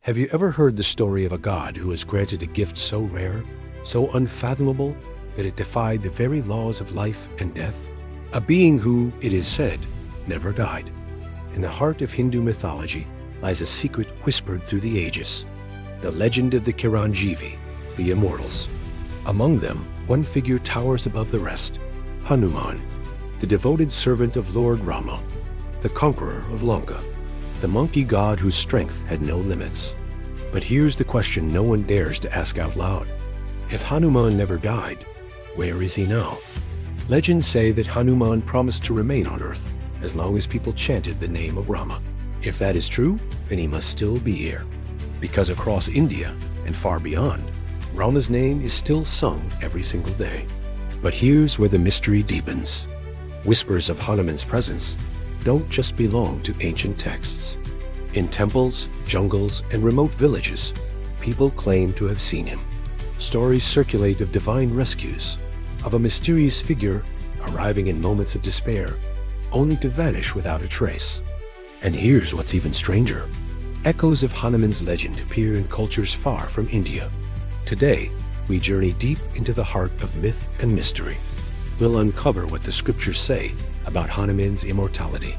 Have you ever heard the story of a god who was granted a gift so rare, so unfathomable, that it defied the very laws of life and death? A being who, it is said, never died. In the heart of Hindu mythology lies a secret whispered through the ages, the legend of the Chiranjeevi, the Immortals. Among them, one figure towers above the rest, Hanuman, the devoted servant of Lord Rama, the conqueror of Lanka, the monkey god whose strength had no limits. But here's the question no one dares to ask out loud. If Hanuman never died, where is he now? Legends say that Hanuman promised to remain on earth as long as people chanted the name of Rama. If that is true, then he must still be here, because across India and far beyond, Rama's name is still sung every single day. But here's where the mystery deepens. Whispers of Hanuman's presence don't just belong to ancient texts. In temples, jungles, and remote villages, people claim to have seen him. Stories circulate of divine rescues, of a mysterious figure arriving in moments of despair, only to vanish without a trace. And here's what's even stranger. Echoes of Hanuman's legend appear in cultures far from India. Today, we journey deep into the heart of myth and mystery. We'll uncover what the scriptures say about Hanuman's immortality.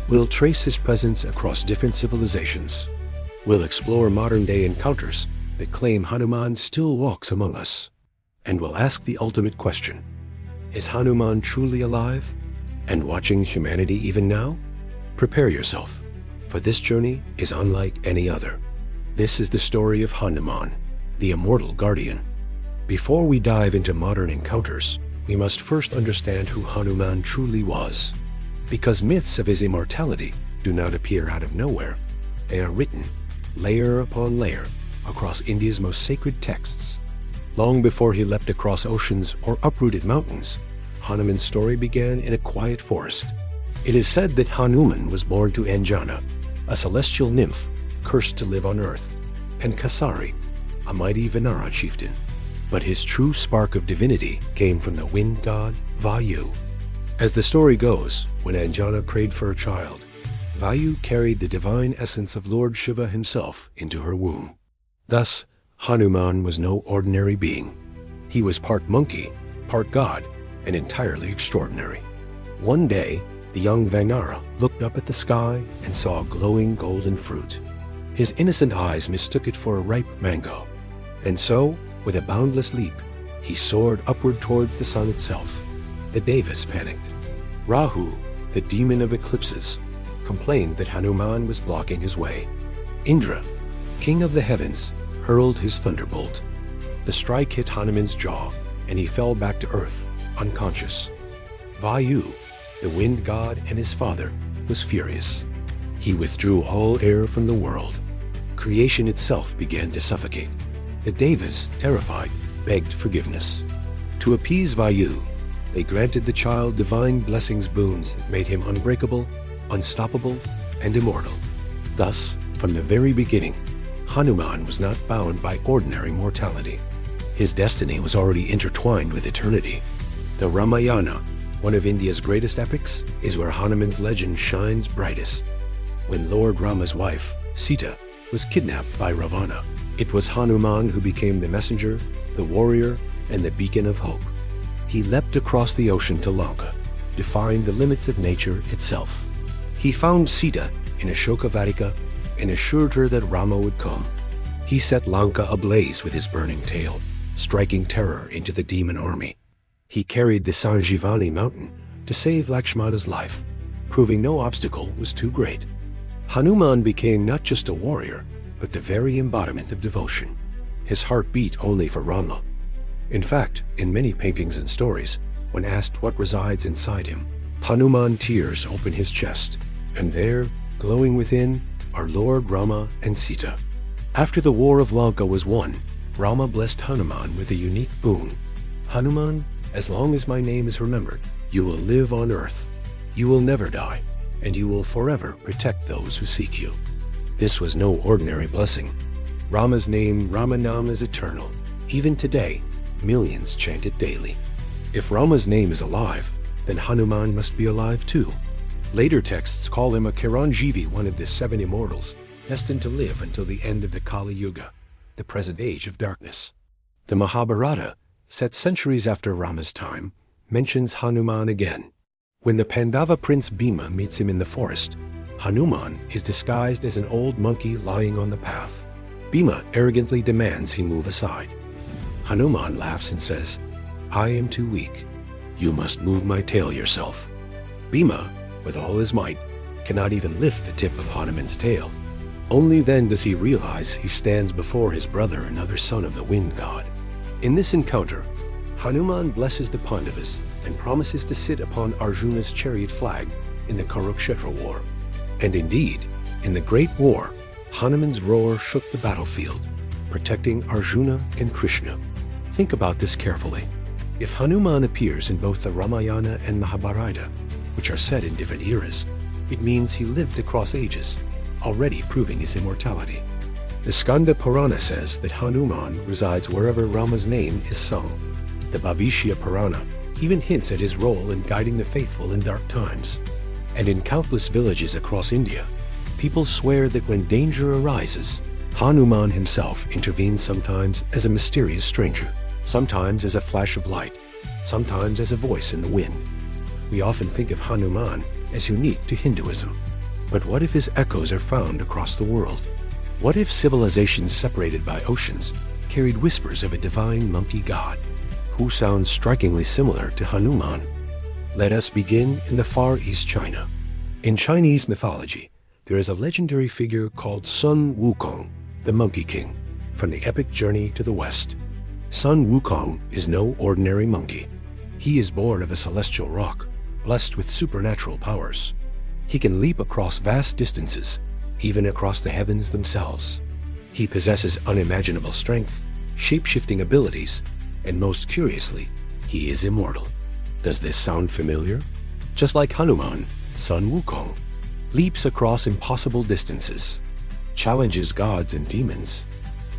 We'll trace his presence across different civilizations. We'll explore modern-day encounters that claim Hanuman still walks among us. And we'll ask the ultimate question: is Hanuman truly alive and watching humanity even now? Prepare yourself, for this journey is unlike any other. This is the story of Hanuman, the immortal guardian. Before we dive into modern encounters, we must first understand who Hanuman truly was. Because myths of his immortality do not appear out of nowhere. They are written, layer upon layer, across India's most sacred texts. Long before he leapt across oceans or uprooted mountains, Hanuman's story began in a quiet forest. It is said that Hanuman was born to Anjana, a celestial nymph cursed to live on earth, and Kasari, a mighty Vanara chieftain. But his true spark of divinity came from the wind god Vayu. As the story goes, when Anjana prayed for a child, Vayu carried the divine essence of Lord Shiva himself into her womb. Thus, Hanuman was no ordinary being. He was part monkey, part god, and entirely extraordinary. One day, the young Vanara looked up at the sky and saw a glowing golden fruit. His innocent eyes mistook it for a ripe mango. And so, with a boundless leap, he soared upward towards the sun itself. The Devas panicked. Rahu, the demon of eclipses, complained that Hanuman was blocking his way. Indra, king of the heavens, hurled his thunderbolt. The strike hit Hanuman's jaw, and he fell back to earth, unconscious. Vayu, the wind god and his father, was furious. He withdrew all air from the world. Creation itself began to suffocate. The Devas, terrified, begged forgiveness. To appease Vayu, they granted the child divine blessings boons that made him unbreakable, unstoppable, and immortal. Thus, from the very beginning, Hanuman was not bound by ordinary mortality. His destiny was already intertwined with eternity. The Ramayana, one of India's greatest epics, is where Hanuman's legend shines brightest. When Lord Rama's wife, Sita, was kidnapped by Ravana, it was Hanuman who became the messenger, the warrior, and the beacon of hope. He leapt across the ocean to Lanka, defying the limits of nature itself. He found Sita in Ashokavarika and assured her that Rama would come. He set Lanka ablaze with his burning tail, striking terror into the demon army. He carried the Sanjivani mountain to save Lakshmana's life, proving no obstacle was too great. Hanuman became not just a warrior, but the very embodiment of devotion. His heart beat only for Rama. In fact, in many paintings and stories, when asked what resides inside him, Hanuman tears open his chest, and there, glowing within, are Lord Rama and Sita. After the war of Lanka was won, Rama blessed Hanuman with a unique boon. Hanuman, as long as my name is remembered, you will live on earth. You will never die, and you will forever protect those who seek you. This was no ordinary blessing. Rama's name, Ramanam, is eternal. Even today, millions chant it daily. If Rama's name is alive, then Hanuman must be alive too. Later texts call him a Chiranjeevi, one of the 7 immortals, destined to live until the end of the Kali Yuga, the present age of darkness. The Mahabharata, set centuries after Rama's time, mentions Hanuman again. When the Pandava prince Bhima meets him in the forest, Hanuman is disguised as an old monkey lying on the path. Bhima arrogantly demands he move aside. Hanuman laughs and says, "I am too weak. You must move my tail yourself." Bhima, with all his might, cannot even lift the tip of Hanuman's tail. Only then does he realize he stands before his brother, another son of the wind god. In this encounter, Hanuman blesses the Pandavas and promises to sit upon Arjuna's chariot flag in the Kurukshetra war. And indeed, in the Great War, Hanuman's roar shook the battlefield, protecting Arjuna and Krishna. Think about this carefully. If Hanuman appears in both the Ramayana and Mahabharata, which are set in different eras, it means he lived across ages, already proving his immortality. The Skanda Purana says that Hanuman resides wherever Rama's name is sung. The Bhavishya Purana even hints at his role in guiding the faithful in dark times. And in countless villages across India, people swear that when danger arises, Hanuman himself intervenes, sometimes as a mysterious stranger, sometimes as a flash of light, sometimes as a voice in the wind. We often think of Hanuman as unique to Hinduism. But what if his echoes are found across the world? What if civilizations separated by oceans carried whispers of a divine monkey god who sounds strikingly similar to Hanuman? Let us begin in the Far East China. In Chinese mythology, there is a legendary figure called Sun Wukong, the Monkey King, from the epic Journey to the West. Sun Wukong is no ordinary monkey. He is born of a celestial rock, blessed with supernatural powers. He can leap across vast distances, even across the heavens themselves. He possesses unimaginable strength, shape-shifting abilities, and most curiously, he is immortal. Does this sound familiar? Just like Hanuman, Sun Wukong leaps across impossible distances, challenges gods and demons,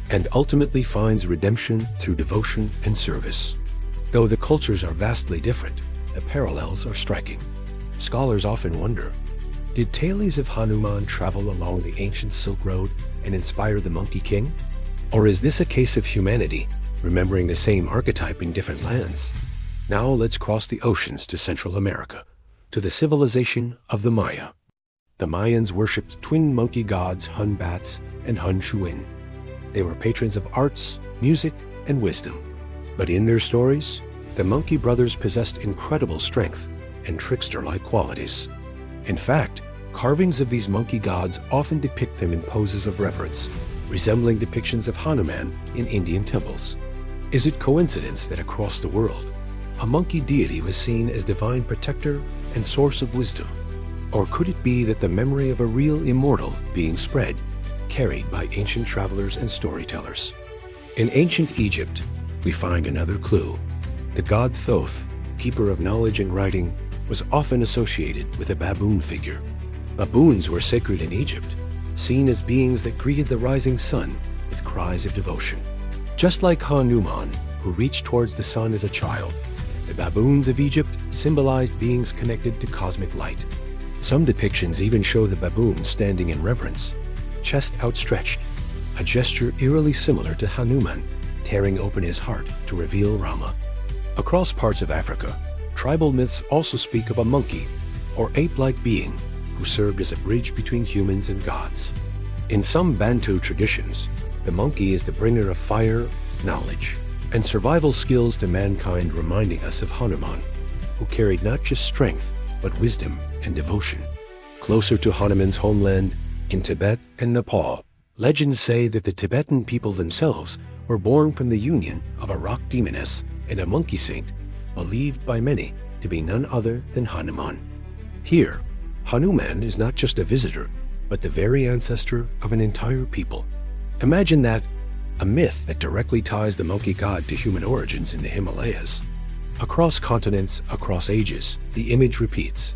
and ultimately finds redemption through devotion and service. Though the cultures are vastly different, the parallels are striking. Scholars often wonder, did tales of Hanuman travel along the ancient Silk Road and inspire the Monkey King? Or is this a case of humanity remembering the same archetype in different lands? Now let's cross the oceans to Central America, to the civilization of the Maya. The Mayans worshipped twin monkey gods Hun Bats and Hun Shuin. They were patrons of arts, music, and wisdom. But in their stories, the monkey brothers possessed incredible strength and trickster-like qualities. In fact, carvings of these monkey gods often depict them in poses of reverence, resembling depictions of Hanuman in Indian temples. Is it coincidence that across the world, a monkey deity was seen as divine protector and source of wisdom? Or could it be that the memory of a real immortal being spread, carried by ancient travelers and storytellers? In ancient Egypt, we find another clue. The god Thoth, keeper of knowledge and writing, was often associated with a baboon figure. Baboons were sacred in Egypt, seen as beings that greeted the rising sun with cries of devotion. Just like Hanuman, who reached towards the sun as a child, the baboons of Egypt symbolized beings connected to cosmic light. Some depictions even show the baboon standing in reverence, chest outstretched, a gesture eerily similar to Hanuman tearing open his heart to reveal Rama. Across parts of Africa, tribal myths also speak of a monkey or ape-like being who served as a bridge between humans and gods. In some Bantu traditions, the monkey is the bringer of fire, knowledge, and survival skills to mankind, reminding us of Hanuman, who carried not just strength, but wisdom and devotion. Closer to Hanuman's homeland, in Tibet and Nepal, legends say that the Tibetan people themselves were born from the union of a rock demoness and a monkey saint, believed by many to be none other than Hanuman. Here, Hanuman is not just a visitor, but the very ancestor of an entire people. Imagine that, a myth that directly ties the monkey god to human origins in the Himalayas. Across continents, across ages, the image repeats.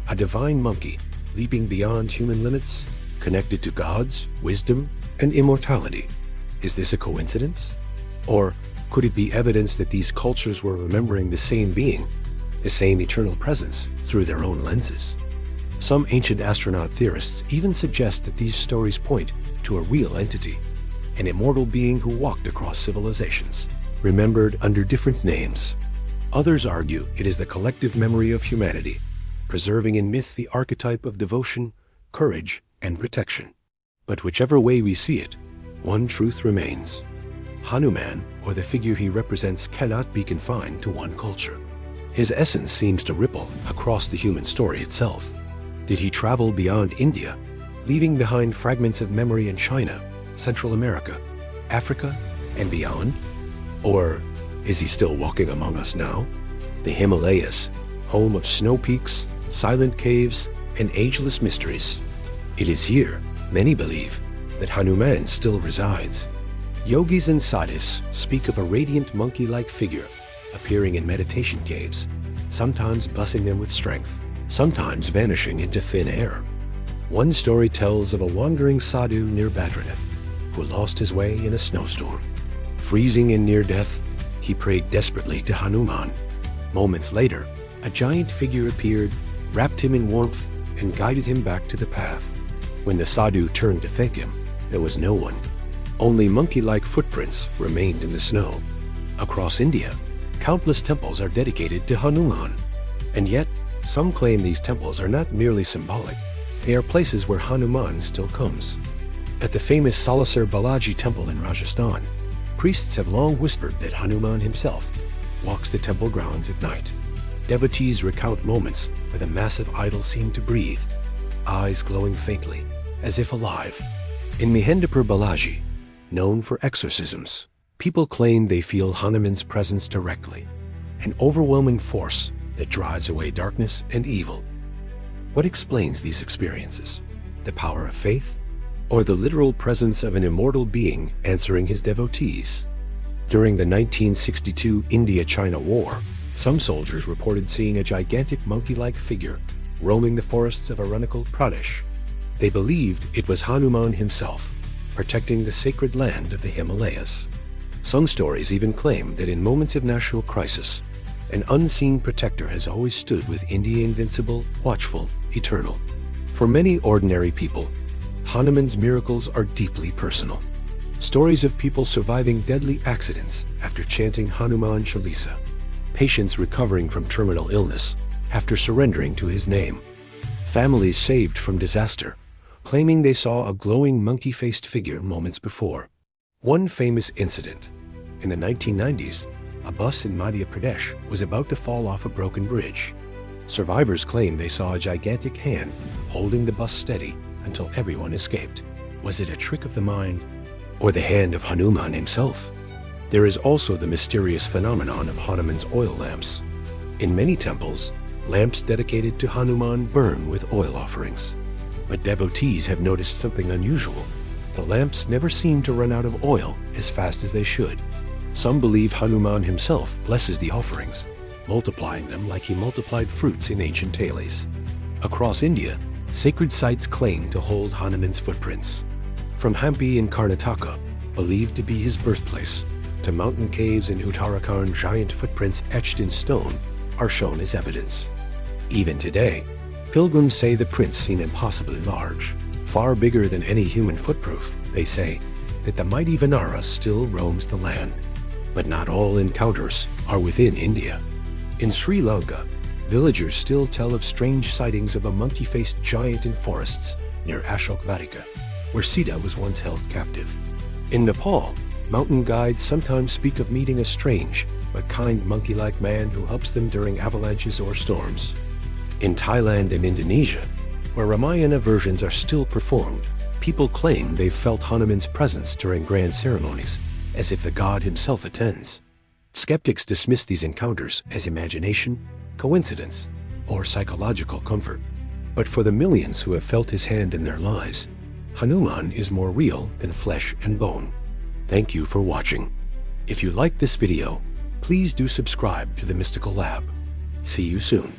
A divine monkey, leaping beyond human limits, connected to gods, wisdom, and immortality. Is this a coincidence? Or could it be evidence that these cultures were remembering the same being, the same eternal presence, through their own lenses? Some ancient astronaut theorists even suggest that these stories point to a real entity, an immortal being who walked across civilizations, remembered under different names. Others argue it is the collective memory of humanity, preserving in myth the archetype of devotion, courage, and protection. But whichever way we see it, one truth remains. Hanuman, or the figure he represents, cannot be confined to one culture. His essence seems to ripple across the human story itself. Did he travel beyond India, leaving behind fragments of memory in China, Central America, Africa, and beyond? Or is he still walking among us now? The Himalayas, home of snow peaks, silent caves, and ageless mysteries. It is here, many believe, that Hanuman still resides. Yogis and sadhus speak of a radiant monkey-like figure appearing in meditation caves, sometimes busing them with strength, sometimes vanishing into thin air. One story tells of a wandering sadhu near Badranath who lost his way in a snowstorm. Freezing in near death, he prayed desperately to Hanuman. Moments later, a giant figure appeared, wrapped him in warmth, and guided him back to the path. When the sadhu turned to thank him, there was no one. Only monkey-like footprints remained in the snow. Across India, countless temples are dedicated to Hanuman. And yet, some claim these temples are not merely symbolic. They are places where Hanuman still comes. At the famous Salasar Balaji temple in Rajasthan, priests have long whispered that Hanuman himself walks the temple grounds at night. Devotees recount moments where the massive idol seemed to breathe, eyes glowing faintly, as if alive. In Mehendipur Balaji, known for exorcisms, people claim they feel Hanuman's presence directly, an overwhelming force that drives away darkness and evil. What explains these experiences? The power of faith, or the literal presence of an immortal being answering his devotees? During the 1962 India-China War, some soldiers reported seeing a gigantic monkey-like figure roaming the forests of Arunachal Pradesh. They believed it was Hanuman himself, protecting the sacred land of the Himalayas. Some stories even claim that in moments of national crisis, an unseen protector has always stood with India, invincible, watchful, eternal. For many ordinary people, Hanuman's miracles are deeply personal. Stories of people surviving deadly accidents after chanting Hanuman Chalisa, patients recovering from terminal illness after surrendering to his name, families saved from disaster, claiming they saw a glowing monkey-faced figure moments before. One famous incident: in the 1990s, a bus in Madhya Pradesh was about to fall off a broken bridge. Survivors claim they saw a gigantic hand holding the bus steady until everyone escaped. Was it a trick of the mind, or the hand of Hanuman himself? There is also the mysterious phenomenon of Hanuman's oil lamps. In many temples, lamps dedicated to Hanuman burn with oil offerings. But devotees have noticed something unusual. The lamps never seem to run out of oil as fast as they should. Some believe Hanuman himself blesses the offerings, multiplying them like he multiplied fruits in ancient tales. Across India, sacred sites claim to hold Hanuman's footprints. From Hampi in Karnataka, believed to be his birthplace, to mountain caves in Uttarakhand, giant footprints etched in stone are shown as evidence. Even today, pilgrims say the prints seem impossibly large, far bigger than any human footproof. They say that the mighty Vanara still roams the land. But not all encounters are within India. In Sri Lanka, villagers still tell of strange sightings of a monkey-faced giant in forests near Ashokvatika, where Sita was once held captive. In Nepal, mountain guides sometimes speak of meeting a strange but kind monkey-like man who helps them during avalanches or storms. In Thailand and Indonesia, where Ramayana versions are still performed, people claim they've felt Hanuman's presence during grand ceremonies, as if the god himself attends. Skeptics dismiss these encounters as imagination, coincidence, or psychological comfort. But for the millions who have felt his hand in their lives, Hanuman is more real than flesh and bone. Thank you for watching. If you liked this video, please do subscribe to the Mystical Lab. See you soon.